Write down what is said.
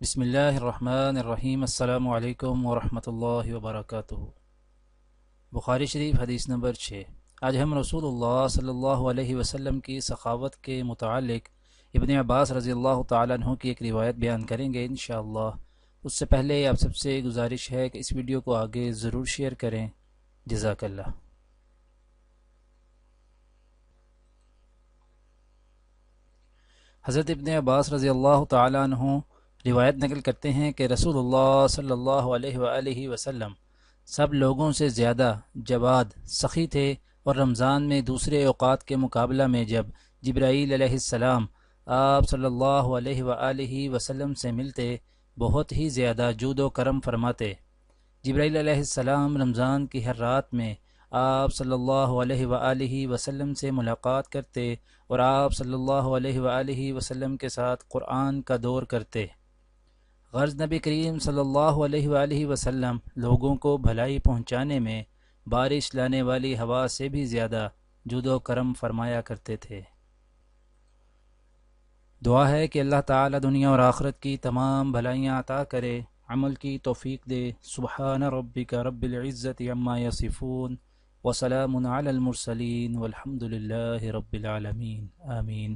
بسم اللہ الرحمن الرحیم۔ السلام علیکم ورحمۃ اللہ وبرکاتہ۔ بخاری شریف حدیث نمبر 6۔ آج ہم رسول اللہ صلی اللہ علیہ وسلم کی سخاوت کے متعلق ابن عباس رضی اللہ تعالیٰ عنہ کی ایک روایت بیان کریں گے انشاءاللہ۔ اس سے پہلے آپ سب سے گزارش ہے کہ اس ویڈیو کو آگے ضرور شیئر کریں۔ جزاک اللہ۔ حضرت ابن عباس رضی اللہ تعالیٰ عنہ روایت نقل کرتے ہیں کہ رسول اللہ صلی اللہ علیہ وآلہ وسلم سب لوگوں سے زیادہ جواد سخی تھے، اور رمضان میں دوسرے اوقات کے مقابلہ میں جب جبرائیل علیہ السلام آپ صلی اللہ علیہ وآلہ وسلم سے ملتے بہت ہی زیادہ جود و کرم فرماتے۔ جبرائیل علیہ السلام رمضان کی ہر رات میں آپ صلی اللہ علیہ وآلہ وسلم سے ملاقات کرتے اور آپ صلی اللہ علیہ وآلہ وسلم کے ساتھ قرآن کا دور کرتے۔ غرض نبی کریم صلی اللہ علیہ وآلہ وسلم لوگوں کو بھلائی پہنچانے میں بارش لانے والی ہوا سے بھی زیادہ جود و کرم فرمایا کرتے تھے۔ دعا ہے کہ اللہ تعالی دنیا اور آخرت کی تمام بھلائیاں عطا کرے، عمل کی توفیق دے۔ سبحان ربک رب العزت عما یصفون وسلام علی المرسلین والحمد للہ رب العالمین، آمین۔